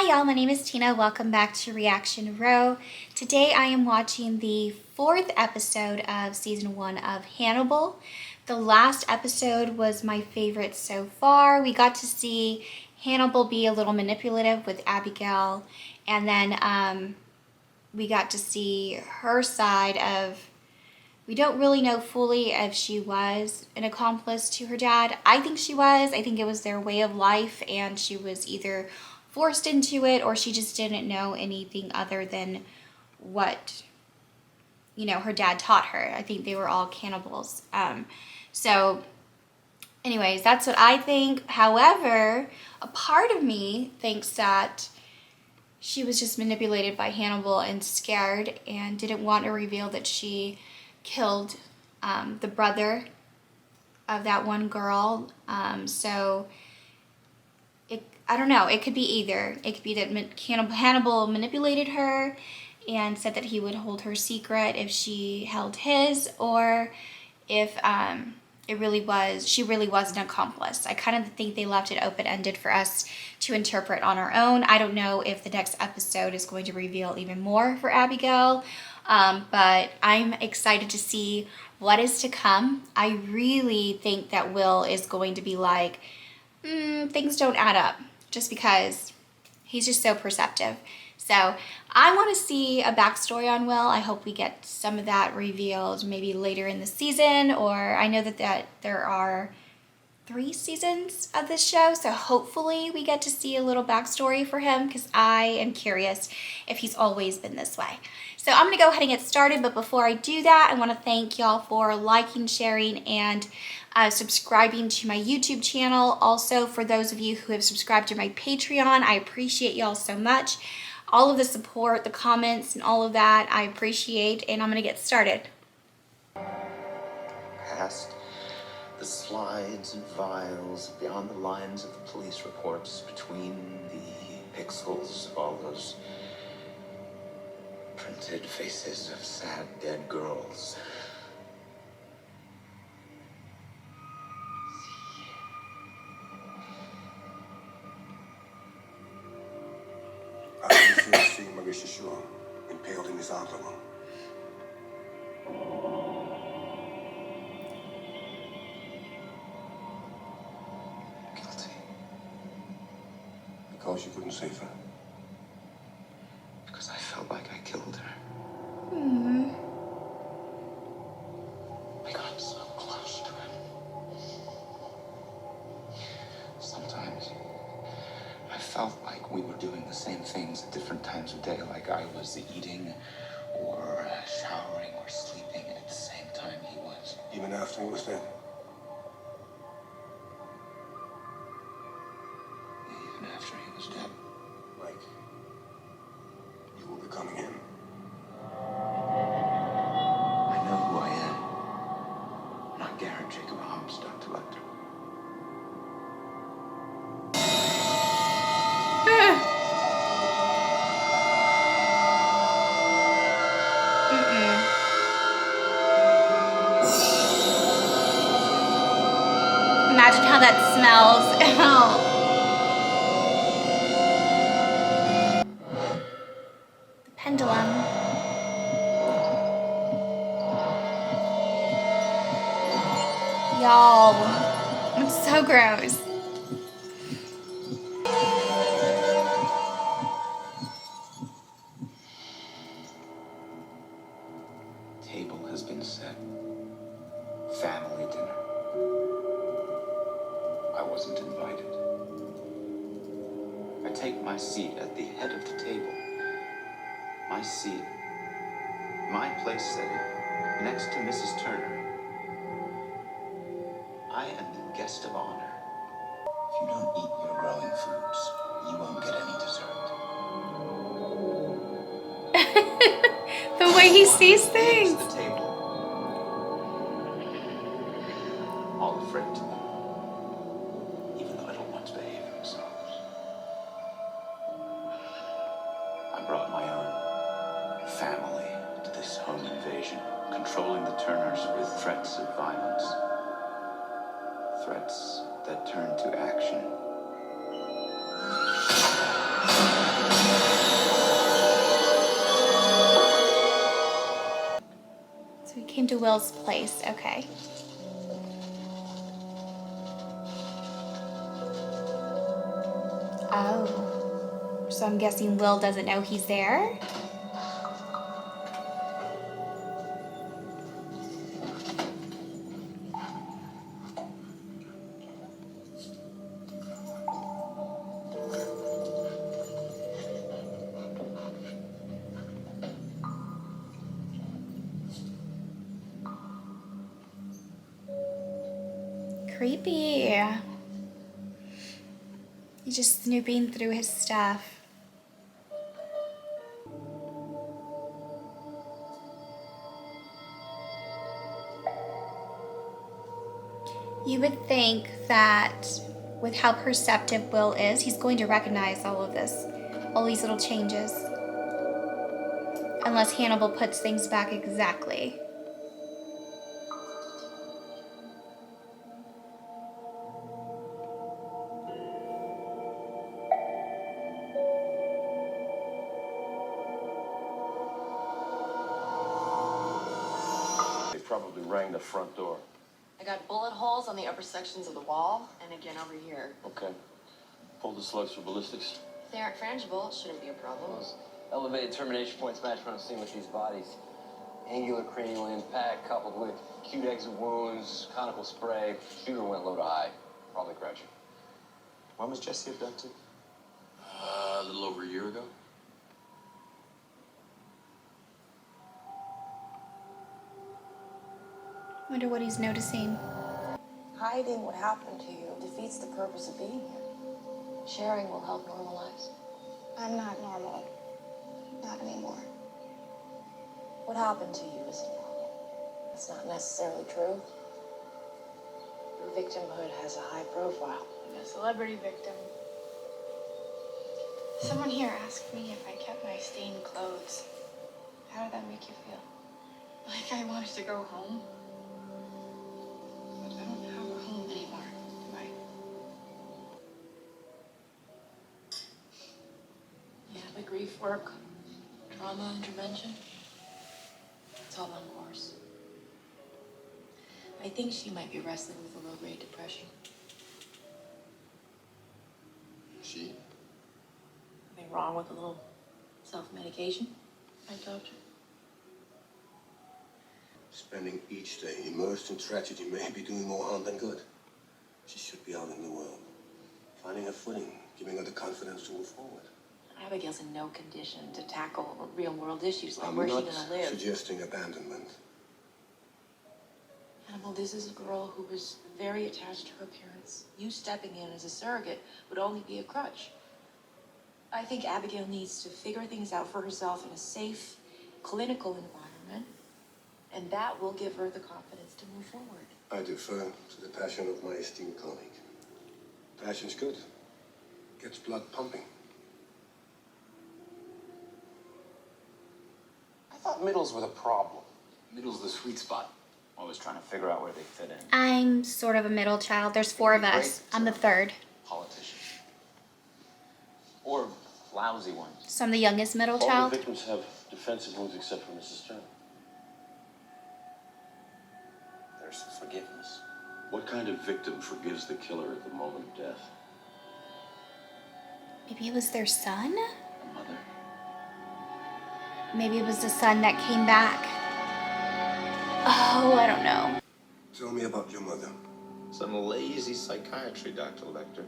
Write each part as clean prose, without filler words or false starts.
Hi y'all, my name is Tina. Welcome back to Reaction Row. Today I am watching the 4th episode of season 1 of Hannibal. The last episode was my favorite so far. We got to see Hannibal be a little manipulative with Abigail, and then we got to see her side of, we don't really know fully if she was an accomplice to her dad. I think she was. I think it was their way of life and she was either forced into it or she just didn't know anything other than what, her dad taught her. I think they were all cannibals. So anyways, that's what I think. However, a part of me thinks that she was just manipulated by Hannibal and scared and didn't want to reveal that she killed the brother of that one girl. I don't know. It could be either. It could be that Hannibal manipulated her and said that he would hold her secret if she held his, or if she really was an accomplice. I kind of think they left it open-ended for us to interpret on our own. I don't know if the next episode is going to reveal even more for Abigail, but I'm excited to see what is to come. I really think that Will is going to be like, things don't add up, just because he's just so perceptive. So I want to see a backstory on Will. I hope we get some of that revealed maybe later in the season, or I know that there are 3 seasons of this show, so hopefully we get to see a little backstory for him, because I am curious if he's always been this way. So I'm going to go ahead and get started, but before I do that, I want to thank y'all for liking, sharing, and subscribing to my YouTube channel. Also, for those of you who have subscribed to my Patreon, I appreciate y'all so much. All of the support, the comments, and all of that, I appreciate, and I'm going to get started. Past the slides and files, beyond the lines of the police reports, between the pixels of all those printed faces of sad dead girls. Impaled in his envelope. Guilty. Because you couldn't save her. Because I felt like I killed her. I got so close to him. Sometimes I felt like we were doing the same things at different times of day, like I was eating or showering or sleeping, and at the same time he was. Even after he was dead. Even after he was dead. Like, you were becoming him. I know who I am. I'm not Garrett Jacob Holmes, Dr. Lecter. Imagine how that smells. The pendulum. Y'all, it's so gross. Table has been set. Family dinner. I wasn't invited. I take my seat at the head of the table. My seat. My place setting. Next to Mrs. Turner. I am the guest of honor. If you don't eat your growing foods, you won't get any dessert. The way he sees things. The table. All afraid to me. Even the little ones behave themselves. I brought my own family to this home invasion, controlling the Turners with threats of violence. Threats that turn to action. Will's place. Okay. Oh. So I'm guessing Will doesn't know he's there? Creepy. He's just snooping through his stuff. You would think that with how perceptive Will is, he's going to recognize all of this, all these little changes. Unless Hannibal puts things back exactly. They probably rang the front door. I got bullet holes on the upper sections of the wall and again over here. Okay. Pull the slugs for ballistics. If they aren't frangible, it shouldn't be a problem. Those elevated termination points match what I'm seeing with these bodies. Angular cranial impact coupled with acute exit wounds, conical spray. Shooter went low to high. Probably crouching. When was Jesse abducted? A little over a year ago. Wonder what he's noticing. Hiding what happened to you defeats the purpose of being here. Sharing will help normalize. I'm not normal. Not anymore. What happened to you isn't normal. It's not necessarily true. Your victimhood has a high profile. I'm a celebrity victim. Someone here asked me if I kept my stained clothes. How did that make you feel? Like I wanted to go home? But I don't have a home anymore, do I? Yeah, the grief work, trauma intervention. It's all on course. I think she might be wrestling with a low-grade depression. She? Nothing wrong with a little self-medication, right, Doctor? Spending each day immersed in tragedy may be doing more harm than good. She should be out in the world, finding her footing, giving her the confidence to move forward. Abigail's in no condition to tackle real-world issues like I'm where's she not gonna live. suggesting abandonment. Hannibal, this is a girl who was very attached to her parents. You stepping in as a surrogate would only be a crutch. I think Abigail needs to figure things out for herself in a safe, clinical environment, and that will give her the confidence to move forward. I defer to the passion of my esteemed colleague. Passion's good. Gets blood pumping. I thought middles were the problem. Middle's the sweet spot. Always trying to figure out where they fit in. I'm sort of a middle child. There's 4 of us. I'm the third. Politicians. Or lousy ones. So I'm the youngest middle All the child. victims have defensive wounds except for Mrs. Turner. There's forgiveness. What kind of victim forgives the killer at the moment of death? Maybe it was their son? A mother? Maybe it was the son that came back. Oh, I don't know. Tell me about your mother. Some lazy psychiatry, Dr. Lecter.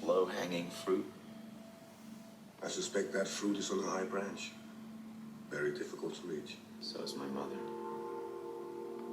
Low-hanging fruit. I suspect that fruit is on a high branch. Very difficult to reach. So is my mother.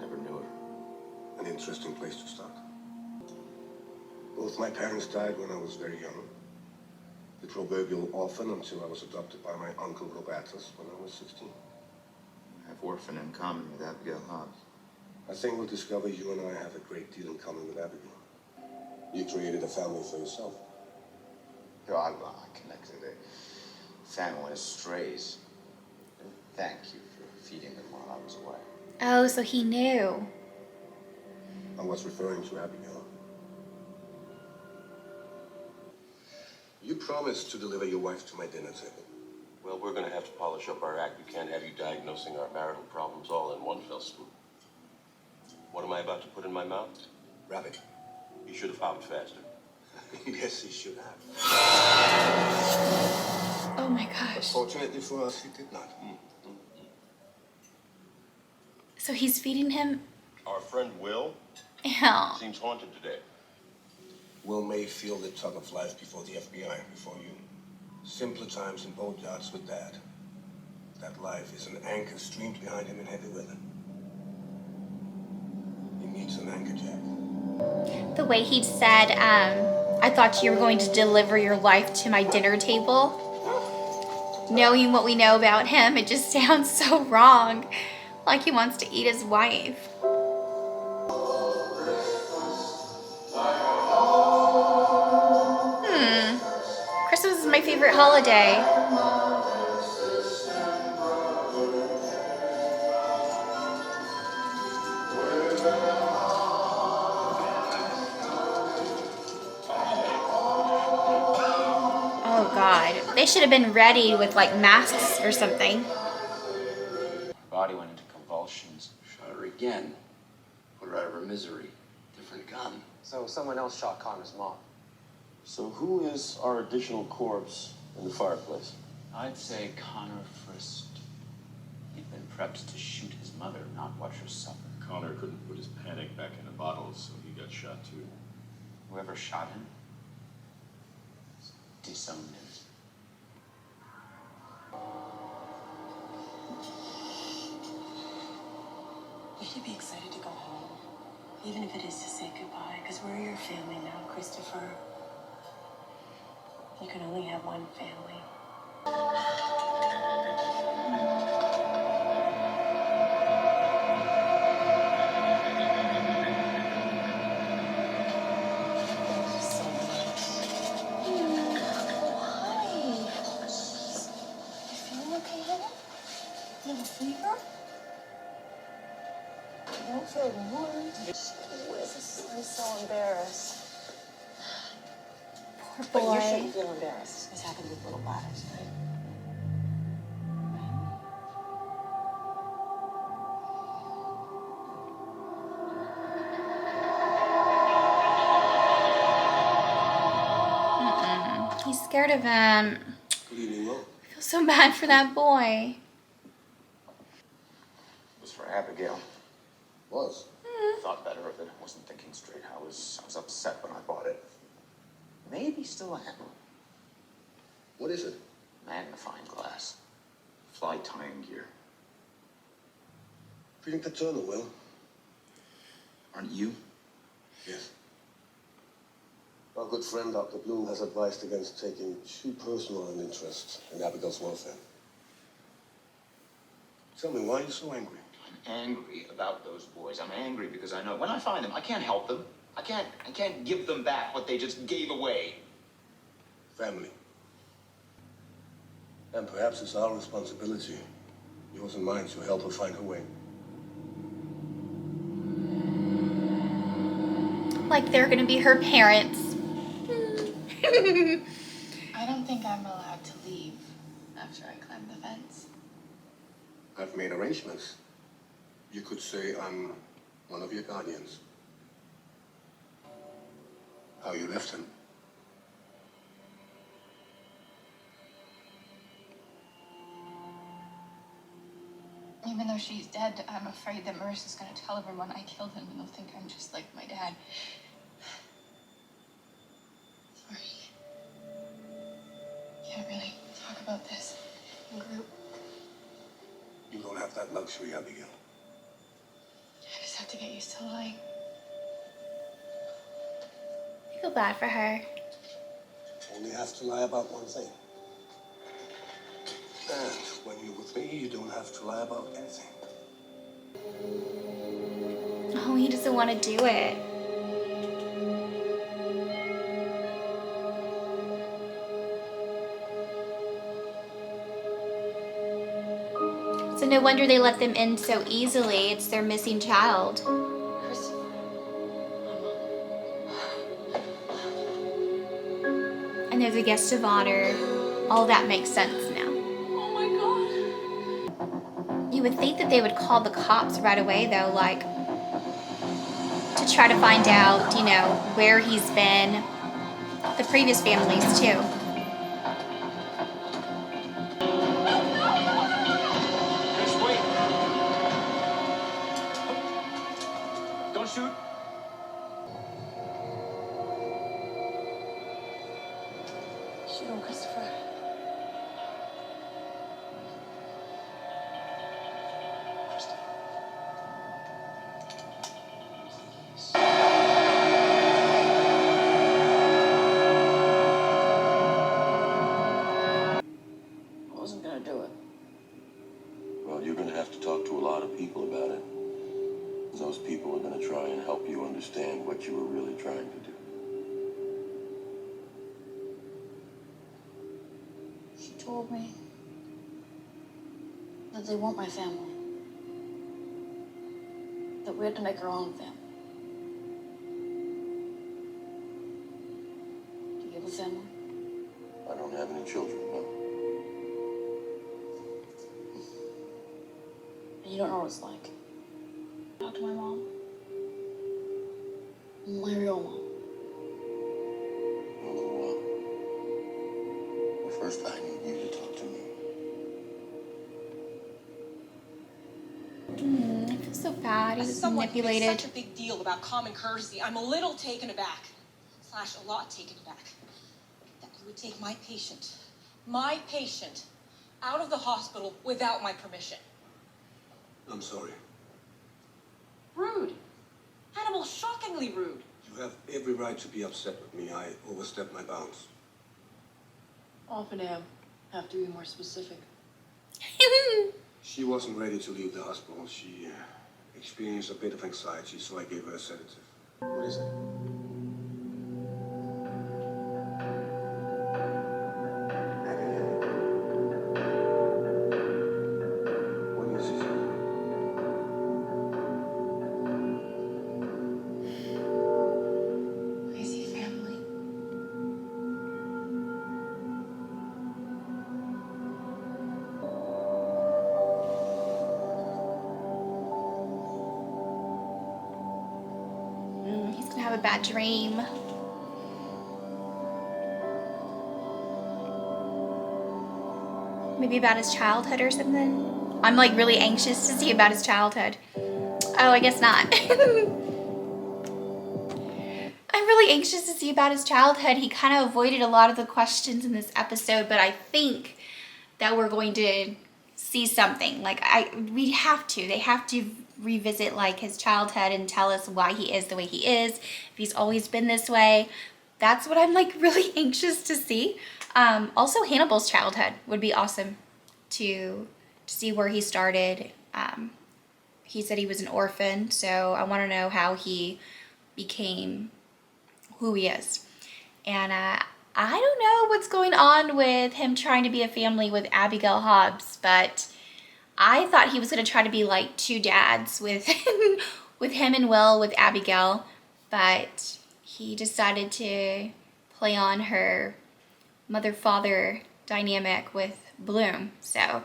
Never knew her. An interesting place to start. Both my parents died when I was very young. The proverbial orphan until I was adopted by my uncle Robertus when I was 16. I have orphan in common with Abigail Hobbs. I think we'll discover you and I have a great deal in common with Abigail. You created a family for yourself. I connected a family of strays. And thank you for feeding them while I was away. Oh, so he knew. I was referring to Abigail. You promised to deliver your wife to my dinner table. Well, we're going to have to polish up our act. We can't have you diagnosing our marital problems all in one fell swoop. What am I about to put in my mouth? Rabbit. You should have hopped faster. Yes, he should have. Oh my But gosh. fortunately for us, he did not. So he's feeding him? Our friend Will Ew. seems haunted today. Will may feel the tug of life before the FBI, before you. Simpler times in boatyards with Dad. That life is an anchor streamed behind him in heavy weather. He needs an anchor, Jack. The way he said, I thought you were going to deliver your life to my dinner table. Knowing what we know about him, it just sounds so wrong. Like he wants to eat his wife. Christmas is my favorite holiday. Oh God, they should have been ready with like masks or something. Her body went into convulsions. Shot her again. Put her out of her misery. Different gun. So someone else shot Connor's mom. So who is our additional corpse in the fireplace? I'd say Connor first. He'd been prepped to shoot his mother, not watch her suffer. Connor couldn't put his panic back in a bottle, so he got shot too. Whoever shot him disowned him. You should be excited to go home, even if it is to say goodbye, because we're your family now, Christopher. You can only have one family. Don't feel warm. I'm so embarrassed. Poor But you boy. shouldn't feel embarrassed. This happened with little bladders, right? He's scared of him. Good evening, Will. I feel so bad for that boy. It was for Abigail. Was. Thought better of it. Wasn't thinking straight. I was upset when I bought it. Maybe still am. What is it? Magnifying glass. Fly tying gear. Feeling paternal, Will? Aren't you? Yes. Our good friend Dr. Bloom has advised against taking too personal an interest in Abigail's welfare. Tell me, why are you so angry? I'm angry about those boys. I'm angry because I know when I find them, I can't help them. I can't give them back what they just gave away. Family. And perhaps it's our responsibility, yours and mine, to help her find her way. Like they're gonna be her parents. I don't think I'm allowed to leave after I climb the fence. I've made arrangements. You could say I'm one of your guardians. How you left him. Even though she's dead, I'm afraid that Marissa's gonna tell everyone I killed him and they'll think I'm just like my dad. Sorry. Can't really talk about this in group. You don't have that luxury, Abigail. I just have to get used to lying. I feel bad for her. Only have to lie about one thing. And when you're with me, you don't have to lie about anything. Oh, he doesn't want to do it. So no wonder they let them in so easily. It's their missing child. Christopher. And they're the guest of honor. All that makes sense now. Oh my god. You would think that they would call the cops right away, though. Like, to try to find out, you know, where he's been, the previous families too. Just wait. Don't shoot. Shoot him, Christopher. I wasn't gonna do it. Well, you're going to have to talk to a lot of people about it. And those people are going to try and help you understand what you were really trying to do. She told me that they weren't my family. That we had to make our own family. Do you have a family? I don't have any children, no. And you don't know what it's like. Talk to my mom. My real mom. Well, first I need you to talk to me. I feel so bad. He As was someone who makes manipulated. such a big deal about common courtesy, I'm a little taken aback, / a lot taken aback, that you would take my patient, out of the hospital without my permission. I'm sorry. Rude. Hannibal, shockingly rude. You have every right to be upset with me. I overstepped my bounds. Often have to be more specific. She wasn't ready to leave the hospital. She experienced a bit of anxiety, so I gave her a sedative. What is it? What is it? I see family. He's gonna have a bad dream. Maybe about his childhood or something. I'm like really anxious to see about his childhood. Oh, I guess not. I'm really anxious to see about his childhood. He kind of avoided a lot of the questions in this episode, but I think that we're going to see something. Like we have to. They have to revisit like his childhood and tell us why he is the way he is. If he's always been this way. That's what I'm like really anxious to see. Also, Hannibal's childhood would be awesome to see where he started. He said he was an orphan, so I want to know how he became who he is. And I don't know what's going on with him trying to be a family with Abigail Hobbs, but I thought he was going to try to be like two dads with with him and Will with Abigail, but he decided to play on her mother-father dynamic with Bloom. So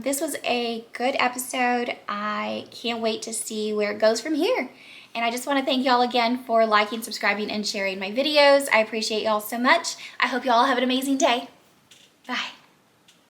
this was a good episode. I can't wait to see where it goes from here. And I just want to thank y'all again for liking, subscribing, and sharing my videos. I appreciate y'all so much. I hope y'all have an amazing day. Bye.